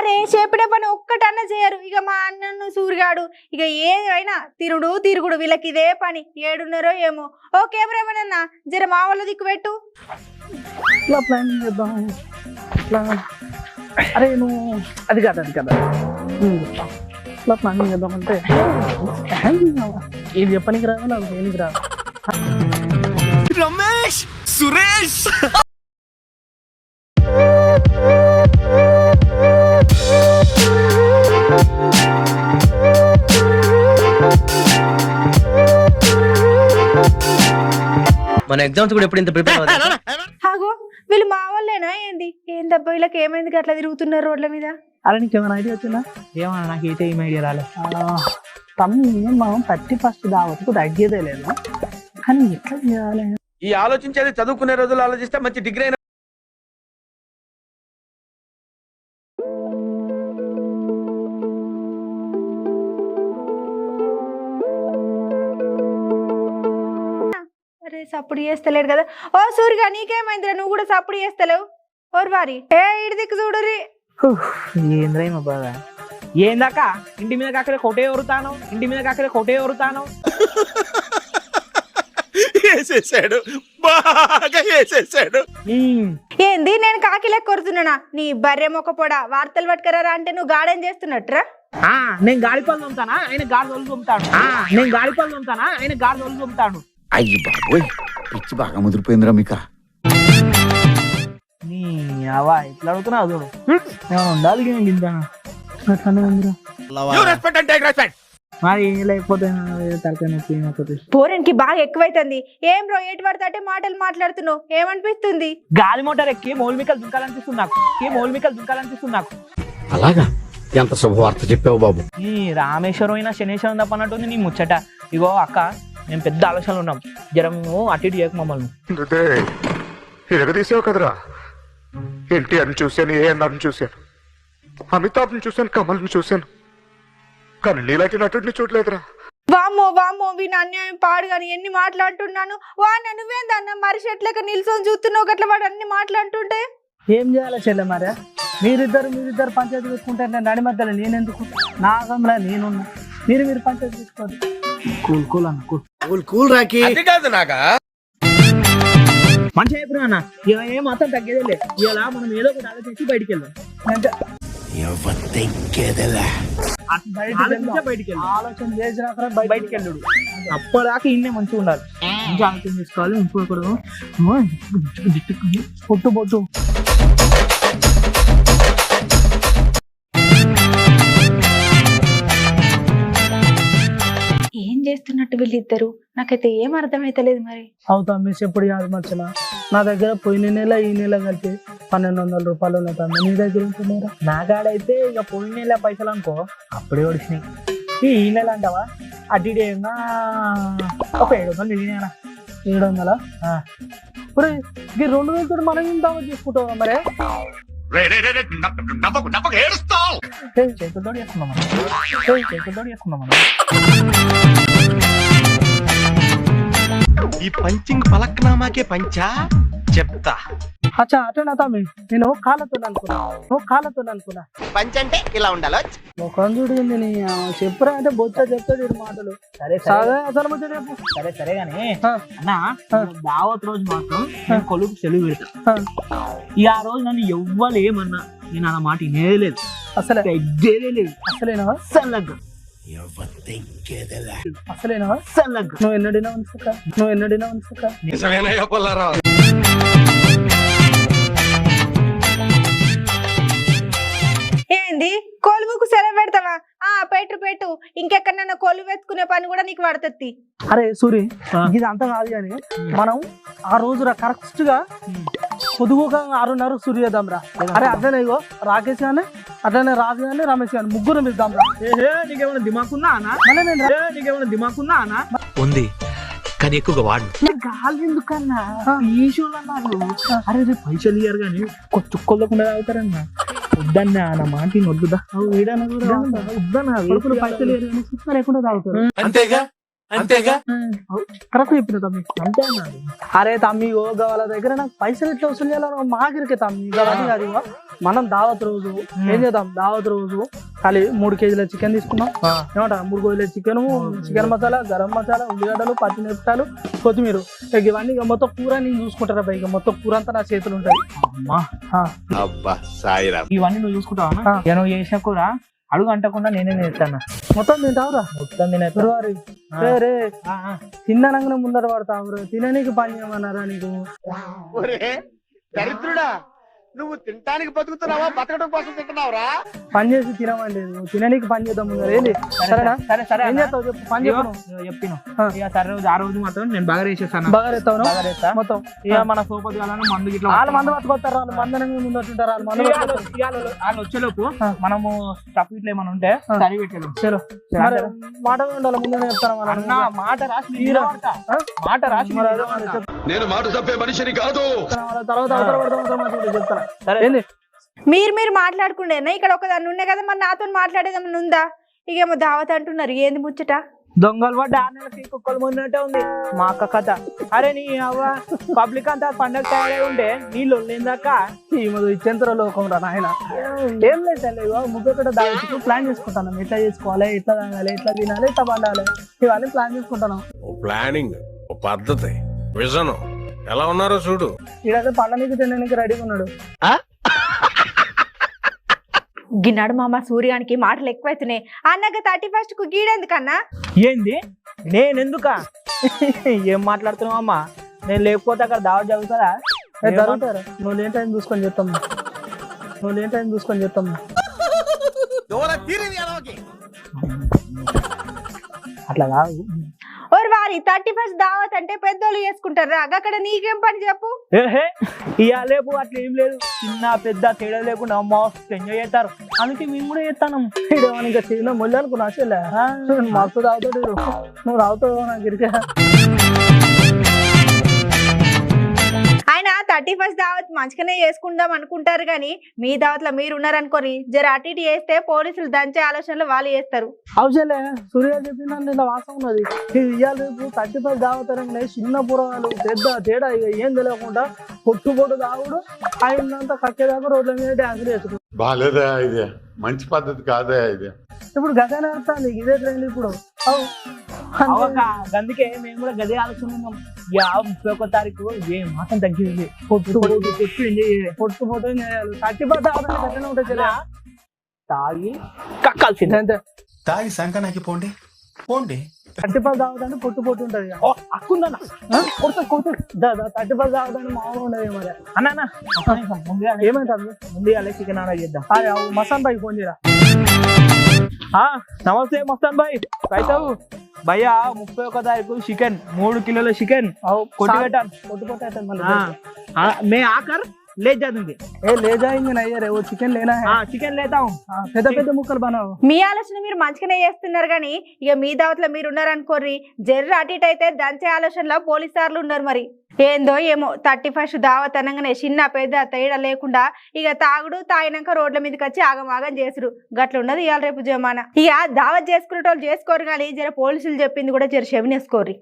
అరే చెప్పిన పని ఒక్కటన్నా చేయరు. ఇక మా అన్నను సూరిగాడు ఇక ఏమైనా తిరుడు తిరుగుడు వీళ్ళకి ఇదే పని. ఏడున్నారో ఏమో. ఓ కెమెరామెన్ జర మా వాళ్ళ దిక్కు పెట్టు. ఇట్లా ప్లాన్ చేద్దాం. ఇట్లా అరే నువ్వు అది కదా ఇట్లా ప్లాన్ చేద్దామంటే ఏది చెప్పనికి రాదు, నాకు ఏనికి రాదు. రమేష్ సురేష్ మన ఎగ్జామ్స్ కూడా ఎప్పుడు ఇంత ప్రిపేర్ అవుతాయి? ఆగో వీళ్ళు మా వాళ్ళేనా ఏంది? ఏందబ్బా వీళ్ళకి ఏమైంది అట్లా తిరుగుతున్నారు రోడ్ల మీద? అలా నీకు ఏమైనా ఐడియా వచ్చిందా? ఏమన్నా నాకైతే ఏం ఐడియా రాలే. తమ్మి మనం 31st దావత్కు తగ్గేదే లేదు, కానీ ఎట్లా చేయాలి? ఈ ఆలోచించేది చదువుకునే రోజులు ఆలోచిస్తే మంచి డిగ్రీ అయినా అరే సప్పుడు చేస్తలేడు కదా. ఓ సూరిగా నీకేమైందిరా? నువ్వు కూడా సప్పుడు చేస్తలేవు. ఓరు వారి ఏ ఇడి దిక్కు చూడురి. ఏంద్రేమో బాగా ఏందాక ఇంటి మీద కాకలే కొట్టే ఎవరుతాను, ఇంటి మీద కాకలే కొట్టే ఎవరుతాను. వేసేసాడు, బాగా వేసేసాడు. ఏంది నేను కాకి లెక్క కొడుతున్నానా? నీ బర్రె మొక్క పొడ వార్తలు పట్టుకరారా అంటే నువ్వు గార్డెన్ చేస్తున్నట్టురా. నేను గాలిపల్లి తోముతానా, ఆయన గాడిదొలు తోముతాడు. నేను గాలిపల్లి తోముతానా, ఆయన గాడిదొలు తోముతాడు. అయ్యి బాబోయ్, పిచ్చి బాగా ముదిరిపోయిందిరా మీక. నీ అవా ఎట్లా అడుగుతున్నావు చూడు. ఏమైనా ఉండాలి గింత అట్లానే ఉందిరా. మరి లేకపోతే తలకాయ నొప్పి ఏమైపోతుంది. పోరెన్కి బాగా ఎక్కువైతుంది. ఏం రో ఏటి పడితే మాటలు మాట్లాడుతున్నావు, ఏమనిపిస్తుంది? గాలి మోటార్ ఎక్కి మౌల్మికలు దుంకాలనిపిస్తుంది నాకు, మౌల్మికలు దుంకాలనిపిస్తుంది నాకు. అలాగా, ఎంత శుభవార్త చెప్పావు బాబు. ఈ రామేశ్వరం అయినా శనేశ్వరం తప్ప అన్నట్టుంది నీ ముచ్చట. ఇగో అక్క మేము పెద్ద ఆలోచనలు ఉన్నాం, జరము అటు ఇటు చేయకు మమ్మల్ని. తీసావు కదరా. ఎన్టీఆర్ని చూశాను, ఏఎన్ఆర్ని చూశాను, అమితాబ్ని చూశాను, కమల్ని చూశాను, కానీ నీలాంటి నటుడిని చూడలేదురా. వామ్మో వామ్మో వీని అన్యాయం పాడు కానీ ఎన్ని మాట్లాడుతున్నాను. వాడిన నువ్వేందన్న మరి చెట్లక నిల్చొని చూస్తున్నావు గట్ల వాడు అన్ని మాట్లాడుతుంటే ఏం చేయాలి చెల్లె మరే? మీరిద్దరు పంచాయతీ పెట్టుకుంటే నేను నడి మధ్యలో నేనెందుకు? నా గంలో నేనున్నా, మీరు పంచాయతీ పెట్టుకోండి. కూల్ కూల్ అన్న కూల్ రాకి. అది కాదు నాగా మంచిగా చెప్పినా అన్న, ఇక ఏం మాత్రం తగ్గేదే లేదు. ఇలా మనం ఏదో ఒకటి ఆలోచించి బయటికి వెళ్దాం. ఆలోచన చేసినాక బయటికి వెళ్ళడు. అప్పటిదాకా ఇన్నే మంచిగా ఉండాలి, మంచిగా ఆలోచన చేసుకోవాలి. ఇంకొకడు పొట్టు పొట్టు ఏం చేస్తున్నట్టు వీళ్ళిద్దరు? నాకైతే ఏం అర్థమైతలేదు మరి. అవుతా మిస్ ఎప్పుడు యాద మర్చనా? నా దగ్గర పోయిన నెల ఈ నెల కలిపి 1200 రూపాయలు ఉన్నాయి తమ్మి. నీ దగ్గర ఉంటున్నారా? నా కాడైతే ఇక పోయిన నెల పైసలు అనుకో అప్పుడే ఒడిచినాయి. ఈ నెల అంటావా అటు ఇటు ఏమన్నా ఒక 700 మిగిలినా. 700? ఇప్పుడు ఈ 2000 మనం ఇంత తీసుకుంటాం మరి. చేతులతో చేసుకున్నాం మనం. ఈ పంచింగ్ పలక్నామాకే పంచా చెప్తా. అచ్చా అటేనా తమ్మి? నేను కాళ్ళతో అనుకున్నా. పంచ్ అంటే ఇలా ఉండాలి. ముఖం చూడింది నీ చెప్పురా అంటే బొచ్చ చెప్తాడు ఈ మాటలు. సరే అసలు ముచ్చట చెప్పు. సరే గానీ అన్నా, దావత్ రోజు మాత్రం నేను కొలుకు సెలవు పెడతా. ఇక ఆ రోజు నన్ను ఎవ్వలేమన్నా నేను అన్న మాట వినేలేదు, అసలే లేదు. అసలేనా? సల్లగ్గా నువ్వు ఎన్నడినా ఉంచుక. నిజమేనయ్యా పుల్లారావు. ఏంది కొలువుకు సెలవు పెడతావా? పెట్టు ఇంకెక్కడైనా కొలువు ఎత్తుకునే పని కూడా నీకు పడుతుంది. అరే సూరి, ఇది అంతా కాదు కానీ మనం ఆ రోజు కరెక్ట్ గా పొదుగుగా 6:30 సూర్య చేద్దాం రా. అరే అట్లనే ఇగో రాకేష్ గానీ అట్లనే రాజు గానీ రమేష్ గానీ ముగ్గురు ఇద్దాం రా. నీకేమైనా దిమాకుందా అన్నా? నీకేమైనా దిమాకుందా అన్నా? ఉంది కానీ ఎక్కువగా వాడు. గాలి ఎందుకన్నా ఈ షోలు అన్నారు. అరే రేపు పైసలు ఇయ్యారు కానీ చుక్కలేకుండా తాగుతారన్నా. వద్దన్నా నా మాట వద్దుదా. వద్దన్నా వేపులు పైసలు ఇయ్యారు కానీ చుక్క లేకుండా తాగుతారు. అంతేగా కరెక్ట్ చెప్పిన తమ్మి. అంతే అన్నారు. అరే తమ్మి వాళ్ళ దగ్గర నాకు పైసలు ఎట్లా వసూలు చేయాలో మాగిరికే తమ్మి. అది మనం దావత్ రోజు ఏం చేద్దాం, దావత్ రోజు ఖాళీ 3 కేజీల చికెన్ తీసుకున్నాం. ఏమంటా 3 కేజీల చికెన్ మసాలా, గరం మసాలా, ఉల్లిగడ్డలు, పచ్చిమిరపకాయలు, కొత్తిమీర, ఇక ఇవన్నీ ఇక మొత్తం కూర నేను చూసుకుంటారా ఇక మొత్తం కూర అంతా నా చేతులు ఉంటాయి. అమ్మా అబ్బా సాయిరా ఇవన్నీ నువ్వు చూసుకుంటావా? ఇక నువ్వు చేసిన కూర అడుగు అంటకుండా నేనే నేర్తాను. మొత్తం తింటావురా? మొత్తం నేను ఫిబ్రవరి రే తిన్నానంగానే ముందర పడతావు. తిననీకి పని చేయమన్నారా నీకు? దరిద్రుడా నువ్వు తినడానికి బతుకుతున్నావా, బతకడం కోసం తింటున్నావురా? పని చేసి తినమండి, నువ్వు తిననీకి పని చేద్దాం ముందర. ఏంది సరేనా? సరే సరే ఏం చేస్తావు చెప్పు, పని చెప్పను. చెప్పిన ఇక సరే రోజు ఆ రోజు మాత్రం నేను బాగా వేసేస్తాను. బాగా ఎత్తావు బాగా వేస్తా మొత్తం. ఇక మన సోపతి వాళ్ళని మందు గిట్లా వాళ్ళు మందు పట్టుకొస్తారు, వాళ్ళు మందనంగా ముందటుంటారు. వాళ్ళు మందు పట్టుకొస్తారు. వాళ్ళు వచ్చేలోపు మనము స్టఫ్ ఇట్లా ఏమైనా ఉంటే సరి పెట్టేద్దాం. చలో మరి మాట ఉండాలి, ముందు చెప్తాను. అన్న మాట రాసి మాట రాసి నేను మాట తప్పే మనిషిని కాదు. తర్వాత అవతల పడతాం చెప్తాను. సరే ఏంది మీరు మాట్లాడుకుండేనా ఇక్కడ ఒకదాన్ని ఉండే కదా, మరి నాతో మాట్లాడేదామని ఉందా? ఇక ఏమో దావత్ అంటున్నారు, ఏంది ముచ్చట? దొంగలు పడ్డ 6 నెలలకి కుక్కలు ముందుంటే ఉంది మా అక్క కథ. అరే నీ అవ్వ పబ్లిక్ అంతా పండగ తయారై ఉంటే నీళ్ళు లేదాక ఈ ఇచ్చేంతర లోకం రా నాయన. ఏం లేదు, ముగ్గురు దావత్కు ప్లాన్ చేసుకుంటాను. ఎట్లా చేసుకోవాలి, ఎట్లా తాగాలి, ఎట్లా తినాలి, ఎట్లా పండాలి, ఇవన్నీ ప్లాన్ చేసుకుంటాను. ప్లానింగ్, పద్ధతి, విజన్ ఎలా ఉన్నారో చూడు. ఈడైతే పండగకి తినడానికి రెడీగా ఉన్నాడు. గిన్నాడు మామ సూర్యానికి మాటలు ఎక్కువైతున్నాయి. అన్నగా 31st కు గీడెందుకన్నా? ఏంది నేనెందుక ఏం మాట్లాడుతున్నావు అమ్మా? నేను లేకపోతే అక్కడ దావత్ జరుగుతుందా? జరుగుతారు. నువ్వు లేని టైం చూసుకొని చెప్తాము, అట్లా కాదు. ఓరి వారి 31st దావత్ అంటే పెద్దోళ్ళు చేసుకుంటారా? అక్కడ నీకేం పని చెప్పు? ఏహే ఇయ్యాలేపు అట్లా ఏం లేదు, చిన్న పెద్ద తేడా లేకుండా మస్తు ఎంజాయ్ చేస్తారు. అందుకే మేము కూడా చేస్తాను. ఇదేమో ఇంకా చిన్న మొల్లి అనుకున్నా చెల్లె, మస్తు తాగుతాడు. నువ్వు తాగుతావు నాకు ఇరికే. ఆయన 31st దావత్ మంచిగానే చేసుకుందాం అనుకుంటారు కానీ మీ దావత్లో మీరు ఉన్నారనుకోని జర అటు ఇటు చేస్తే పోలీసులు దంచే ఆలోచనలు వాళ్ళు చేస్తారు. అవసలే సూర్య చెప్పిన వాసం ఉన్నది. ఇది ఇవాళ రేపు 31st దావతరంగానే చిన్న పురాణాలు పెద్ద తేడా ఇక ఏం తెలియకుండా పొట్టు తాగుడు అయినంత కక్కేదాకా రోడ్ల మీద డ్యాన్సులు వేసుకుంటారు. బాగాలేదా ఇది? మంచి పద్ధతి కాదా ఇది? ఇప్పుడు గదే నడుస్తుంది, ఇదే ట్రెండ్ ఇప్పుడు. అందుకే మేము కూడా గదే ఆలోచన ఉన్నాం. 31వ తారీఖు ఏ మాసం తగ్గింది, పొట్టు ఎంజాయ్ చేయాలి, పొట్టు చేయాలి. 31st దావతలు గట్లనే ఉంటుంది చెల్లె. తాగి కక్కాల్సింది అంతే. తాగి సంకనాకి పోండి 31st దావతంటే పొట్టు ఉంటుంది. అక్కుందన్న 31st దావతంటే మామూలు ఉండదు మరి. అన్న ముందుగా ఏమైంది ముందుగా చికెన్ ఆర్డర్ చేద్దాం. మసాన్ బాయ్ ఫోన్ చేయరా. నమస్తే మస్తాన్ భాయ్, కైతావు భయ్యా 31వ తారీఖు చికెన్ 3 కిలోల చికెన్ కొట్టి పెట్టాను. మే ఆకర్ ले जाएंगे ले जाएंगे नहीं रे वो चिकन लेना है. చికెన్ లేతా పెద్ద పెద్ద ముక్కలు బనావు. మీ ఆలోచన మీరు మంచిగానే చేస్తున్నారు కానీ ఇక మీ దావత్లో మీరు ఉన్నారనుకోర్రి జర్ర అటు ఇటు అయితే దంచే ఆలోచనలో పోలీసు సార్లు ఉన్నారు. మరి ఏందో ఏమో 31st దావత్ అనగానే చిన్న పెద్ద తేడా లేకుండా ఇక తాగుడు తాగినాక రోడ్ల మీదకి వచ్చి ఆగమాగం చేసుడు గట్ల ఉన్నది ఇవాళ రేపు జమానా. ఇక దావత్ చేసుకునేటోళ్ళు చేసుకోరు కానీ జర పోలీసులు చెప్పింది కూడా జర చెవినేసుకోర్రి.